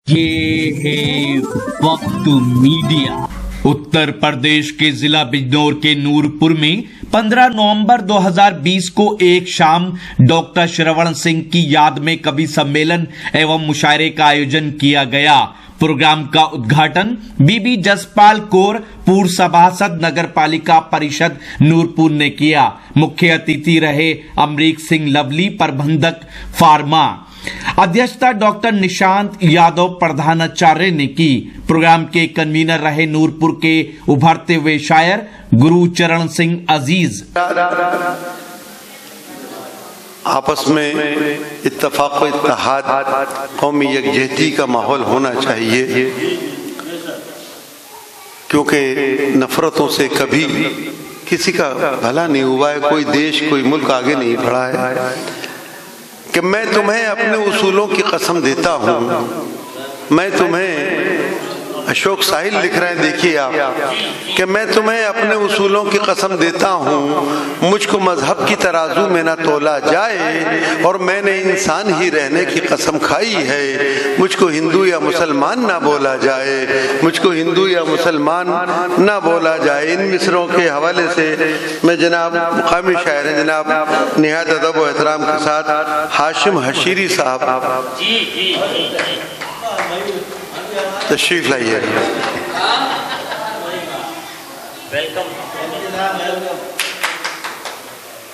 ये है वक्त मीडिया। उत्तर प्रदेश के जिला बिजनौर के नूरपुर में 15 नवंबर 2020 को एक शाम डॉक्टर श्रवण सिंह की याद में कवि सम्मेलन एवं मुशायरे का आयोजन किया गया। प्रोग्राम का उद्घाटन बीबी जसपाल कौर, पूर्व सभासद नगर पालिका परिषद नूरपुर ने किया। मुख्य अतिथि रहे अमरीक सिंह लवली, प्रबंधक फार्मा। अध्यक्षता डॉक्टर निशांत यादव प्रधानाचार्य ने की। प्रोग्राम के कन्वीनर रहे नूरपुर के उभरते हुए शायर गुरुचरण सिंह अजीज। आपस में इत्तेफाक व इत्तेहाद, कौमी यकजहती का माहौल होना चाहिए, क्योंकि नफरतों से कभी किसी का भला नहीं हुआ है। कोई देश, कोई मुल्क आगे नहीं बढ़ा है। कि मैं तुम्हें अपने उसूलों की कसम देता हूँ, मैं तुम्हें, अशोक साहिल लिख रहे हैं, देखिए आप, कि मैं तुम्हें अपने उसूलों की कसम देता हूँ, मुझको मजहब की तराजू में ना तोला जाए, और मैंने इंसान ही रहने की कसम खाई है। मुझको हिंदू या मुसलमान ना बोला जाए, मुझको हिंदू या मुसलमान ना बोला जाए। इन मिसरों के हवाले से मैं जनाब मुकामी शायर हैं जनाब निहायत अदब व एहतराम के साथ हाशिम हशीरी साहब तशरीफ लाइए।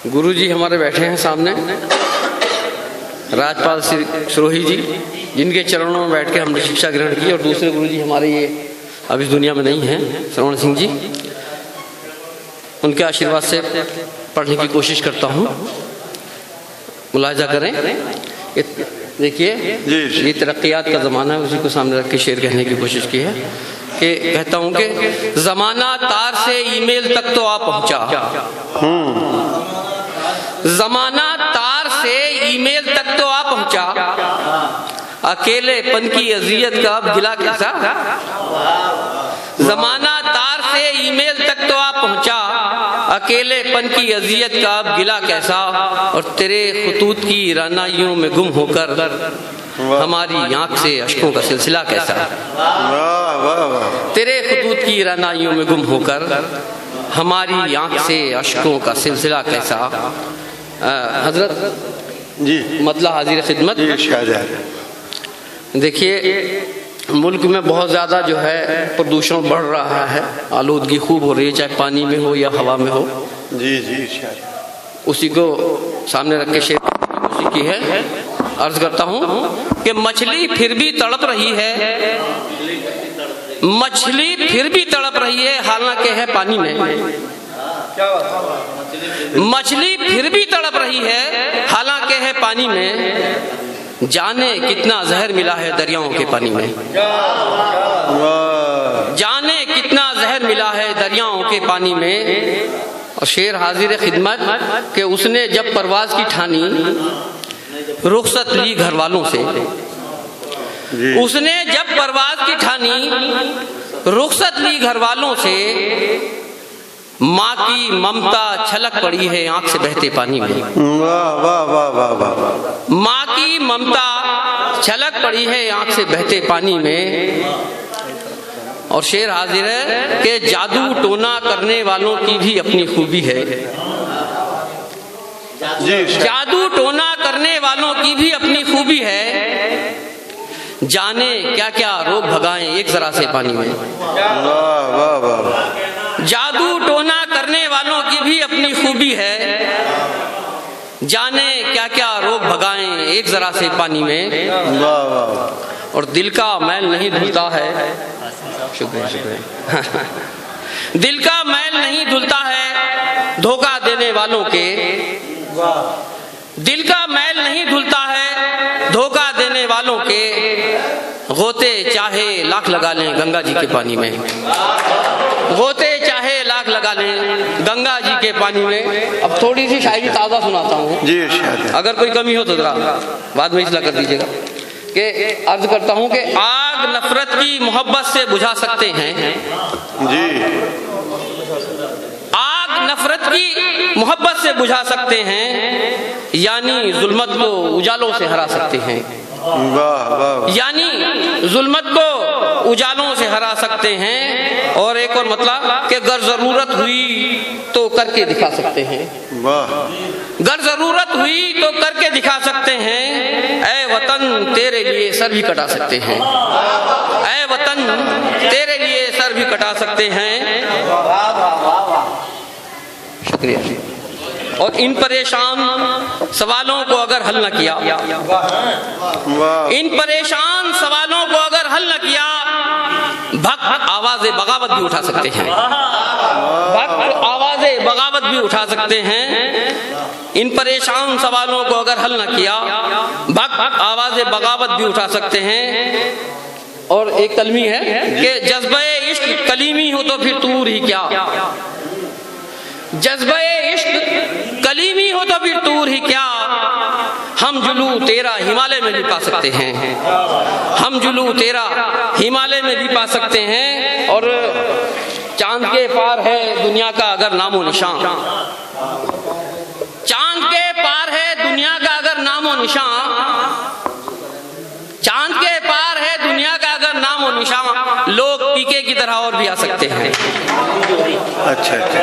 गुरु जी हमारे बैठे हैं सामने, राजपाल सिरोही जी, जिनके चरणों में बैठ के हमने शिक्षा ग्रहण की। और दूसरे गुरु जी हमारे ये अब इस दुनिया में नहीं हैं, श्रवण सिंह जी, उनके आशीर्वाद से पढ़ने की कोशिश करता हूँ। मुलाहिजा करें, देखिए ये तरक्यात का ज़माना है, उसी को सामने रख के शेर कहने की कोशिश की है। कि कहता हूँ कि ज़माना तार से ईमेल तक तो आ पहुँचा, ज़माना तार से ईमेल तक तो आ पहुँचा, अकेलेपन की अजियत का अब गिला कैसा। ज़माना तार से ईमेल तक तो आ पहुँचा, अकेलेपन की अजियत का अब गिला कैसा। और तेरे खुतूत की रानाइयों में गुम होकर हमारी आंख से अश्कों का सिलसिला कैसा। तेरे खुतूत की रानाइयों में गुम होकर हमारी आंख से अश्कों का सिलसिला कैसा। हजरत जी मतलब हाजिर खिदमत। देखिए मुल्क में बहुत ज़्यादा जो है प्रदूषण बढ़ रहा है, आलूदगी खूब हो रही है, चाहे पानी में हो या हवा में हो। जी जी उसी को सामने रख के शेर उसी की है। अर्ज करता हूँ कि मछली फिर भी तड़प रही है, मछली फिर भी तड़प रही है, हालांकि है पानी में। मछली फिर भी तड़प रही है, हालांकि है पानी में। जाने कितना जहर मिला है दरियाओं के पानी में, जाने कितना जहर मिला है दरियाओं के पानी में। और शेर हाजिर खिदमत कि उसने जब परवाज की ठानी रुखसत ली घर वालों से, उसने जब परवाज की ठानी रुखसत ली घर वालों से, माँ की ममता छलक पड़ी है आंख से बहते पानी में। माँ की ममता छलक पड़ी है आंख से बहते पानी में। और शेर हाजिर है कि जादू टोना करने वालों की भी अपनी खूबी है, जादू टोना करने वालों की भी अपनी खूबी है। जाने क्या क्या रोग भगाएं एक जरा से पानी में। जादू टोना करने वालों की भी अपनी खूबी है, जाने क्या क्या रोग भगाएं एक जरा से पानी में। और दिल का मैल नहीं धुलता है, शुक्रिया शुक्रिया दिल का मैल नहीं धुलता है धोखा देने वालों के, दिल का मैल नहीं धुलता है धोखा देने वालों के। गोते चाहे लाख लगा लें गंगा जी के पानी में, गोते चाहे लाख लगा लें गंगा जी के पानी में। अब थोड़ी सी शायरी ताज़ा सुनाता हूँ जी, अगर कोई कमी हो तो जरा बाद में इसला कर दीजिएगा। कि अर्ज करता हूँ कि आग नफरत की मोहब्बत से बुझा सकते हैं जी, आग नफरत की मोहब्बत से बुझा सकते हैं, यानी जुल्मत को उजालों से हरा सकते हैं। यानी जुल्मत को उजालों से हरा सकते हैं। और एक और मतलब कि अगर जरूरत हुई तो करके दिखा सकते हैं। वाह, अगर जरूरत हुई तो करके दिखा सकते हैं। ऐ वतन तेरे लिए सर भी कटा सकते हैं। ऐ वतन तेरे लिए सर भी कटा सकते हैं। शुक्रिया। और इन परेशान सवालों को अगर हल न किया, इन परेशान सवालों को अगर हल न किया, भक्त आवाज़े बगावत भी उठा सकते हैं। भक्त आवाज़े बगावत भी उठा सकते हैं। इन परेशान सवालों को अगर हल न किया, भक्त आवाज़े बगावत भी उठा सकते हैं। और एक कलमी है कि जज्बे इश्क कलीमी हो तो फिर तूर ही क्या, जज्बे इश्क कलीमी हो तो फिर तूर ही क्या, हम जुलू तेरा हिमालय में भी पा सकते हैं। हम जुलू तेरा हिमालय में भी पा सकते हैं। और चांद के पार है दुनिया का अगर नामो निशान, चांद के पार है दुनिया का अगर नामो निशान, चांद के पार है दुनिया का अगर नामो निशान, लोग पीके की तरह और भी आ सकते हैं। अच्छा अच्छा,